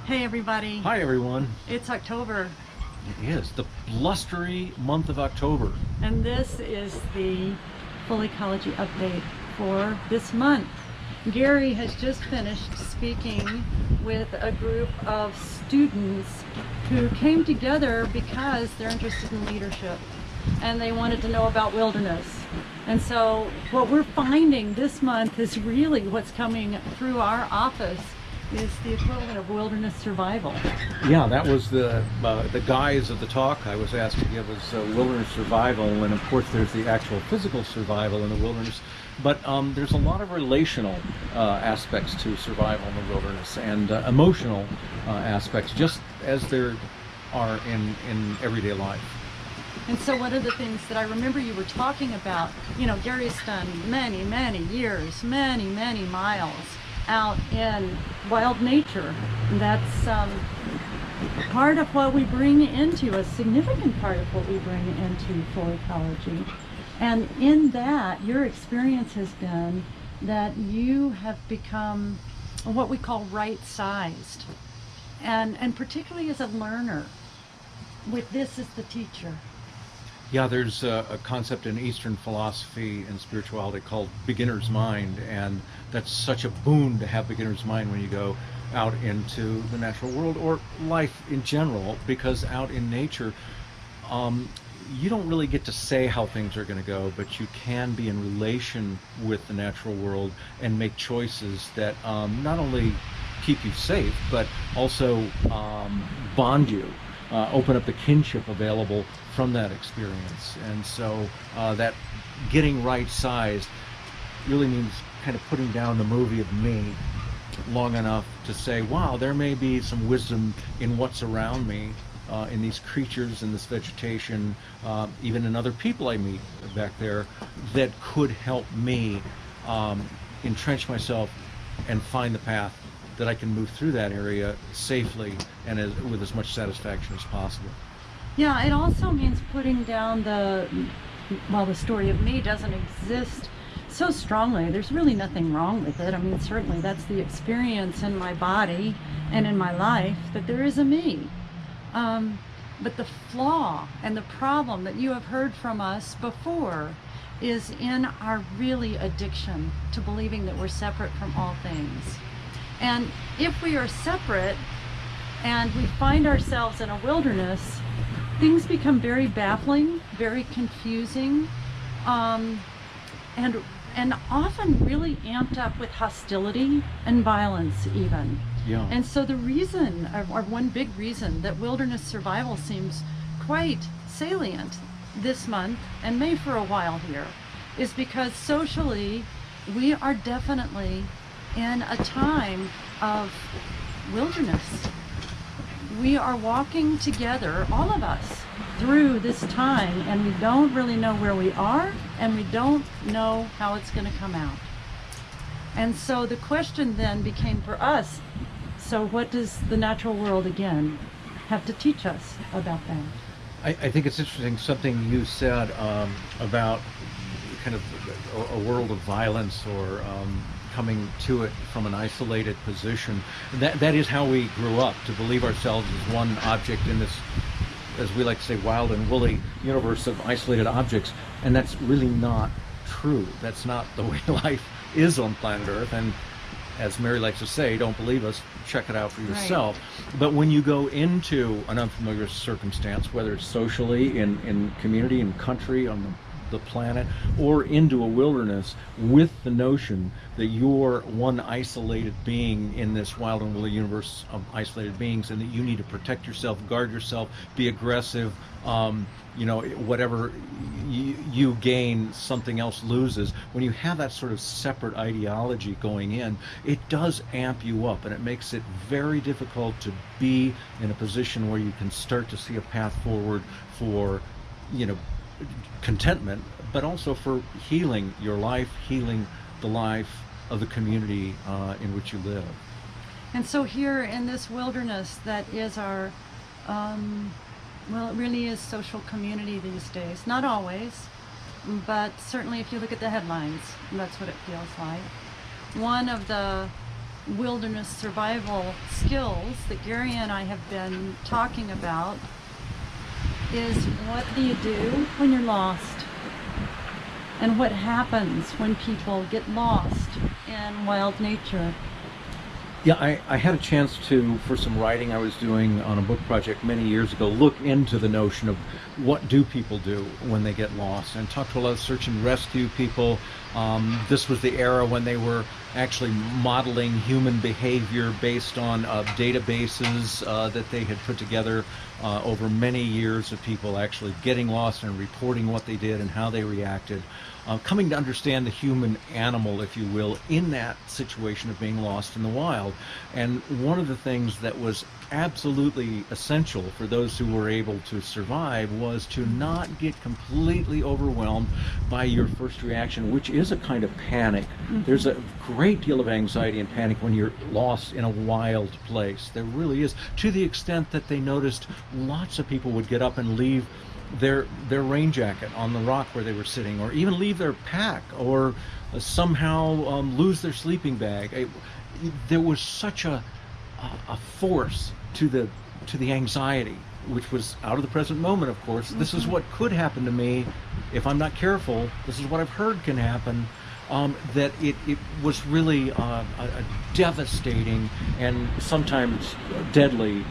Hey everybody, Hi everyone. it's October, It is the blustery month of October. and this is the full ecology update for this month. Gary has just finished speaking with a group of students who came together because they're interested in leadership and they wanted to know about wilderness. And so what we're finding this month is really what's coming through our office is the equivalent of wilderness survival. Yeah, that was the guise of the talk I was asked to give was wilderness survival, and of course there's the actual physical survival in the wilderness, but there's a lot of relational aspects to survival in the wilderness and emotional aspects, just as there are in everyday life. And so one of the things that I remember you were talking about, Gary's done many, many years, many, many miles out in wild nature. And that's part of what we bring into, a significant part of what we bring into full ecology. And in that, your experience has been that you have become what we call right-sized. And particularly as a learner, with this as the teacher. Yeah, there's a concept in Eastern philosophy and spirituality called beginner's mind, and that's such a boon to have beginner's mind when you go out into the natural world or life in general, because out in nature, you don't really get to say how things are going to go, but you can be in relation with the natural world and make choices that not only keep you safe, but also bond you. Open up the kinship available from that experience. And so that getting right-sized really means kind of putting down the movie of me long enough to say, wow, there may be some wisdom in what's around me, in these creatures, in this vegetation, even in other people I meet back there, that could help me entrench myself and find the path that I can move through that area safely and with as much satisfaction as possible. Yeah, it also means putting down the story of me doesn't exist so strongly. There's really nothing wrong with it. I mean, certainly that's the experience in my body and in my life, that there is a me. But the flaw and the problem that you have heard from us before is in our really addiction to believing that we're separate from all things. And if we are separate and we find ourselves in a wilderness, things become very baffling, very confusing, and often really amped up with hostility and violence even. Yeah. And so the reason, or one big reason, that wilderness survival seems quite salient this month and may for a while here is because socially we are definitely in a time of wilderness. We are walking together, all of us, through this time, and we don't really know where we are, and we don't know how it's going to come out. And so the question then became for us, so what does the natural world again have to teach us about that? I think it's interesting something you said about kind of a world of violence or coming to it from an isolated position. That is how we grew up, to believe ourselves as one object in this, as we like to say, wild and woolly universe of isolated objects, and that's really not true. That's not the way life is on planet Earth, and as Mary likes to say, don't believe us, check it out for yourself. Right. But when you go into an unfamiliar circumstance, whether it's socially, in community, in country, on the planet, or into a wilderness with the notion that you're one isolated being in this wild and woolly universe of isolated beings, and that you need to protect yourself, guard yourself, be aggressive, whatever you gain, something else loses. When you have that sort of separate ideology going in, it does amp you up, and it makes it very difficult to be in a position where you can start to see a path forward for, contentment, but also for healing your life, healing the life of the community in which you live. And so here in this wilderness that is our, it really is social community these days. Not always, but certainly if you look at the headlines, that's what it feels like. One of the wilderness survival skills that Gary and I have been talking about is, what do you do when you're lost? And what happens when people get lost in wild nature? Yeah, I had a chance to, for some writing I was doing on a book project many years ago, look into the notion of what do people do when they get lost, and talk to a lot of search and rescue people. This was the era when they were actually modeling human behavior based on databases that they had put together over many years of people actually getting lost and reporting what they did and how they reacted. Coming to understand the human animal, if you will, in that situation of being lost in the wild. And one of the things that was absolutely essential for those who were able to survive was to not get completely overwhelmed by your first reaction, which is a kind of panic. Mm-hmm. There's a great deal of anxiety and panic when you're lost in a wild place. There really is, to the extent that they noticed lots of people would get up and leave their rain jacket on the rock where they were sitting, or even leave their pack, or somehow lose their sleeping bag. There was such a force to the anxiety, which was out of the present moment, of course. Mm-hmm. This is what could happen to me if I'm not careful. This is what I've heard can happen. That it was really a devastating and sometimes deadly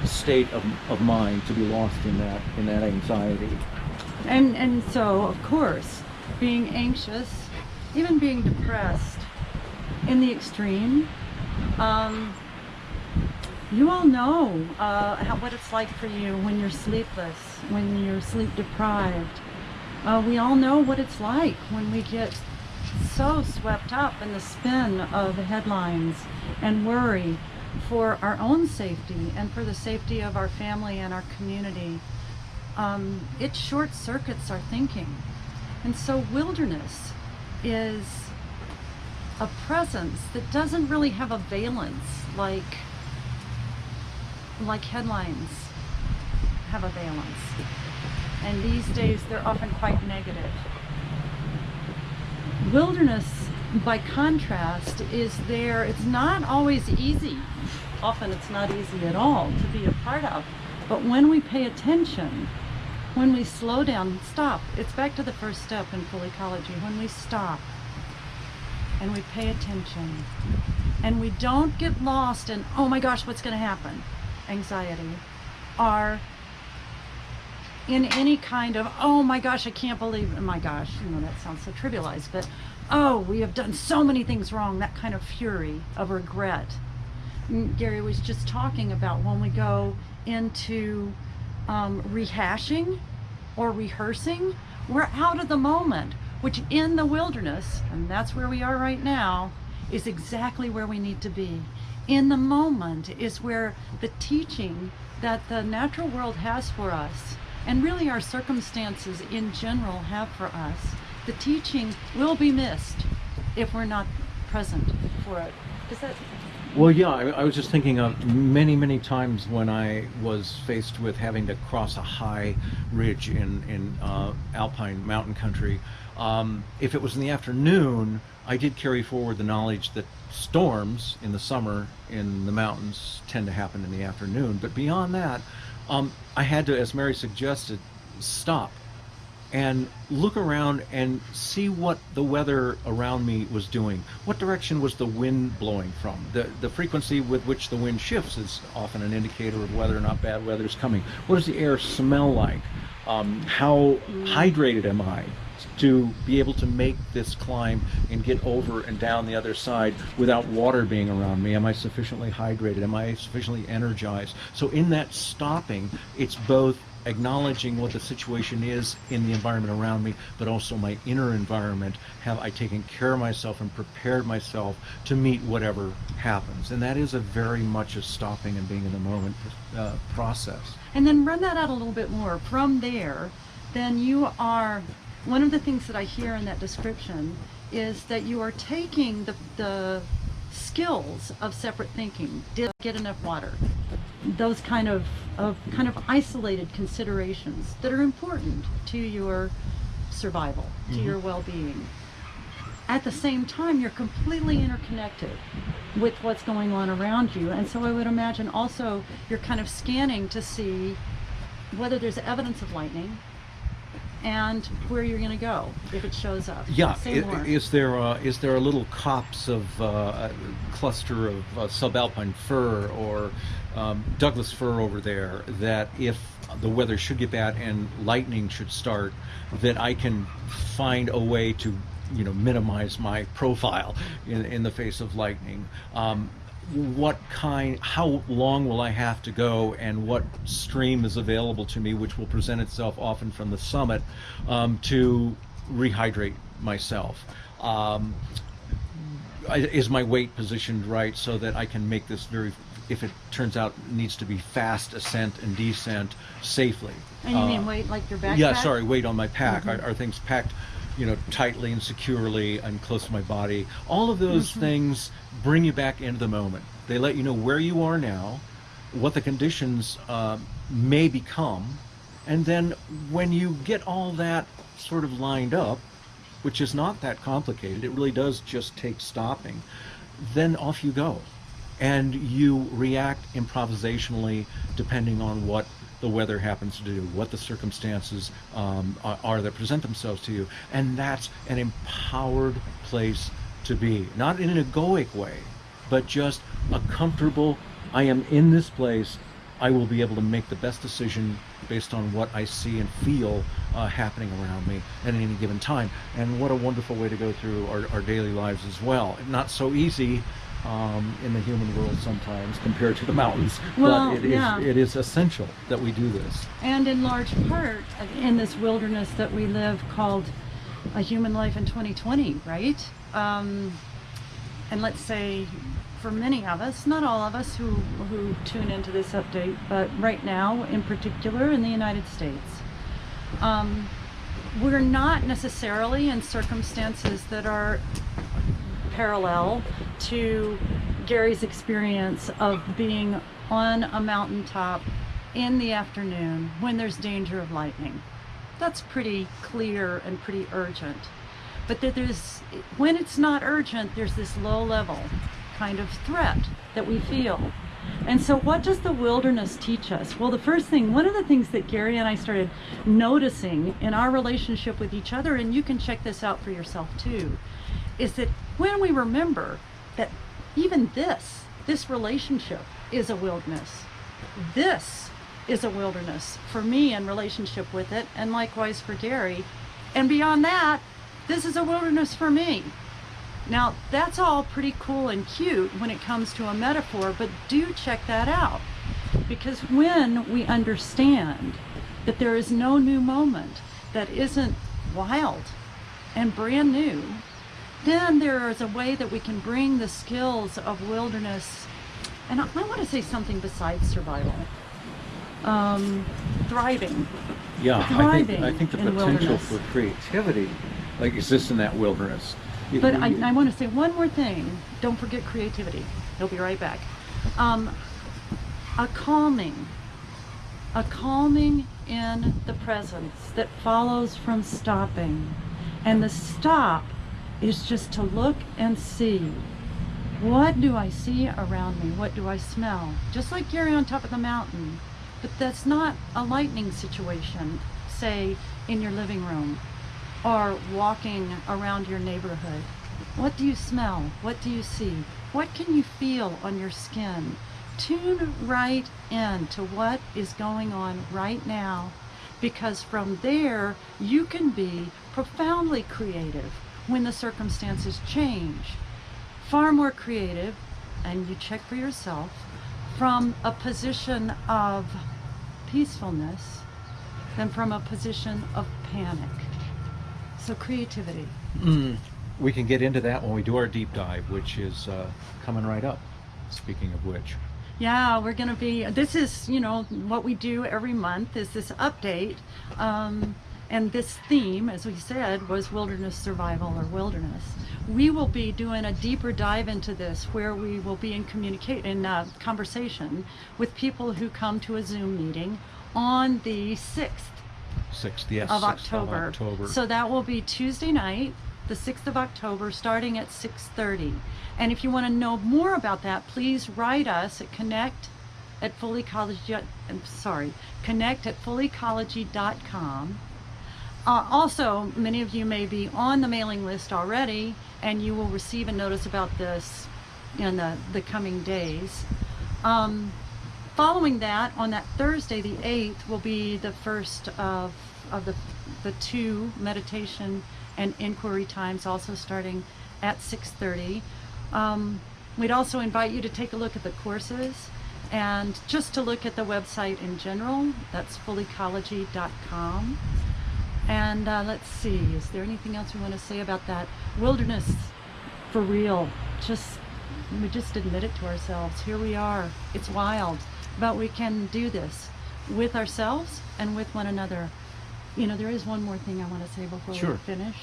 state of mind to be lost in that anxiety. And so, of course, being anxious, even being depressed in the extreme, you all know what it's like for you when you're sleepless, when you're sleep deprived. We all know what it's like when we get so swept up in the spin of headlines and worry for our own safety and for the safety of our family and our community. It short circuits our thinking. And so wilderness is a presence that doesn't really have a valence like headlines have a valence. And these days they're often quite negative. Wilderness, by contrast, is there. It's not always easy. Often it's not easy at all to be a part of. But when we pay attention, when we slow down, stop. It's back to the first step in full ecology. When we stop and we pay attention and we don't get lost in, oh my gosh, what's going to happen? Anxiety. Or in any kind of, oh my gosh, I can't believe it. Oh my gosh, that sounds so trivialized, but oh, we have done so many things wrong, that kind of fury of regret. Gary was just talking about when we go into rehashing or rehearsing, we're out of the moment, which in the wilderness, and that's where we are right now, is exactly where we need to be. In the moment is where the teaching that the natural world has for us, and really our circumstances in general have for us, the teaching will be missed if we're not present for it. Is that? Well, yeah, I was just thinking of many times when I was faced with having to cross a high ridge in alpine mountain country. If it was in the afternoon, I did carry forward the knowledge that storms in the summer in the mountains tend to happen in the afternoon. But beyond that, I had to, as Mary suggested, stop and look around and see what the weather around me was doing. What direction was the wind blowing from? The frequency with which the wind shifts is often an indicator of whether or not bad weather is coming. What does the air smell like? How hydrated am I to be able to make this climb and get over and down the other side without water being around me? Am I sufficiently hydrated? Am I sufficiently energized? So in that stopping, it's both acknowledging what the situation is in the environment around me, but also my inner environment. Have I taken care of myself and prepared myself to meet whatever happens? And that is a very much a stopping and being in the moment process. And then run that out a little bit more. From there, then you are, one of the things that I hear in that description is that you are taking the skills of separate thinking. Did I get enough water? Those kind of isolated considerations that are important to your survival, to your well-being. at the same time, you're completely interconnected with what's going on around you. And so I would imagine also you're kind of scanning to see whether there's evidence of lightning and where you're going to go if it shows up. Yeah, Say more. is there a little copse of a cluster of subalpine fir or Douglas fir over there that if the weather should get bad and lightning should start, that I can find a way to minimize my profile in the face of lightning? How long will I have to go, and what stream is available to me, which will present itself often from the summit, to rehydrate myself? Is my weight positioned right so that I can make this if it turns out it needs to be fast ascent and descent safely? And you mean weight like your backpack? Yeah, sorry, weight on my pack. Are things packed tightly and securely and close to my body? All of those things bring you back into the moment. They let you know where you are now, what the conditions may become, and then when you get all that sort of lined up, which is not that complicated, it really does just take stopping, then off you go. And you react improvisationally depending on what the weather happens to do, what the circumstances are that present themselves to you. And that's an empowered place to be. Not in an egoic way, but just a comfortable, I am in this place, I will be able to make the best decision based on what I see and feel happening around me at any given time. And what a wonderful way to go through our daily lives as well. Not so easy in the human world sometimes compared to the mountains, well, but it is essential that we do this. And in large part in this wilderness that we live called a human life in 2020, right? And let's say for many of us, not all of us who tune into this update, but right now in particular in the United States, we're not necessarily in circumstances that are parallel to Gary's experience of being on a mountaintop in the afternoon when there's danger of lightning. That's pretty clear and pretty urgent. But when it's not urgent, there's this low level kind of threat that we feel. And so what does the wilderness teach us? Well, the first thing, one of the things that Gary and I started noticing in our relationship with each other, and you can check this out for yourself too, is that when we remember that even this relationship is a wilderness. This is a wilderness for me in relationship with it, and likewise for Gary. And beyond that, this is a wilderness for me. Now, that's all pretty cool and cute when it comes to a metaphor, but do check that out. Because when we understand that there is no new moment that isn't wild and brand new, then there is a way that we can bring the skills of wilderness, and I want to say something besides survival, thriving. Yeah, Thriving I think the in potential wilderness. for creativity exists in that wilderness. But I want to say one more thing. Don't forget creativity. He'll be right back. A calming in the presence that follows from stopping. And the stop is just to look and see. What do I see around me? What do I smell? Just like Gary on top of the mountain. But that's not a lightning situation, say, in your living room or walking around your neighborhood. What do you smell? What do you see? What can you feel on your skin? Tune right in to what is going on right now, because from there you can be profoundly creative when the circumstances change. Far more creative, and you check for yourself, from a position of peacefulness than from a position of panic. So creativity. We can get into that when we do our deep dive, which is coming right up, speaking of which. Yeah, we're going to be, this is, what we do every month is this update. And this theme, as we said, was wilderness survival or wilderness. We will be doing a deeper dive into this, where we will be in conversation with people who come to a Zoom meeting on the 6th Sixth, yes, of 6th October. of October. So that will be Tuesday night the 6th of October, starting at 6:30. And if you want to know more about that, please write us at connect@fullyecology.com. Also, many of you may be on the mailing list already, and you will receive a notice about this in the coming days. Following that, on that Thursday, the 8th, will be the first of the two meditation and inquiry times, also starting at 6:30. We'd also invite you to take a look at the courses and just to look at the website in general. That's fullyecology.com. And let's see, is there anything else we want to say about that? Wilderness, for real. We just admit it to ourselves. Here we are. It's wild, but we can do this with ourselves and with one another. There is one more thing I want to say before Sure. we finish.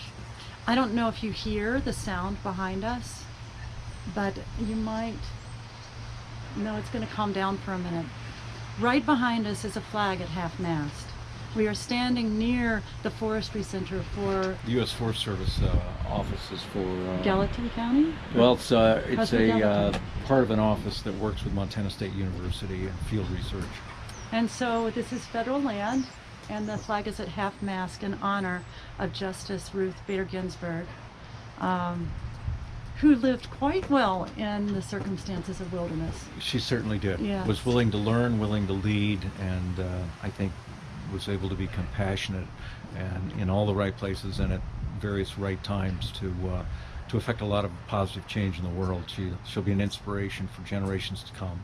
I don't know if you hear the sound behind us, but you might. No, it's going to calm down for a minute. Right behind us is a flag at half-mast. We are standing near the Forestry Center for The U.S. Forest Service offices for Gallatin County? well, it's How's the a Gallatin? part of an office that works with Montana State University and field research. And so this is federal land, and the flag is at half-mast in honor of Justice Ruth Bader Ginsburg, who lived quite well in the circumstances of wilderness. She certainly did. Yes. Was willing to learn, willing to lead, and I think was able to be compassionate and in all the right places and at various right times to affect a lot of positive change in the world. She'll be an inspiration for generations to come.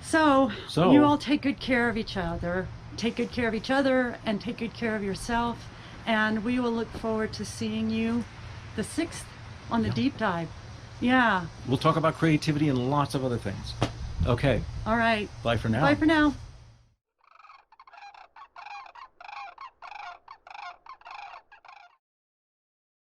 So So- you all take good care of each other. Take good care of each other and take good care of yourself. And we will look forward to seeing you the 6th on the Yeah. deep dive. Yeah. We'll talk about creativity and lots of other things. Okay, All right. bye for now. Bye for now.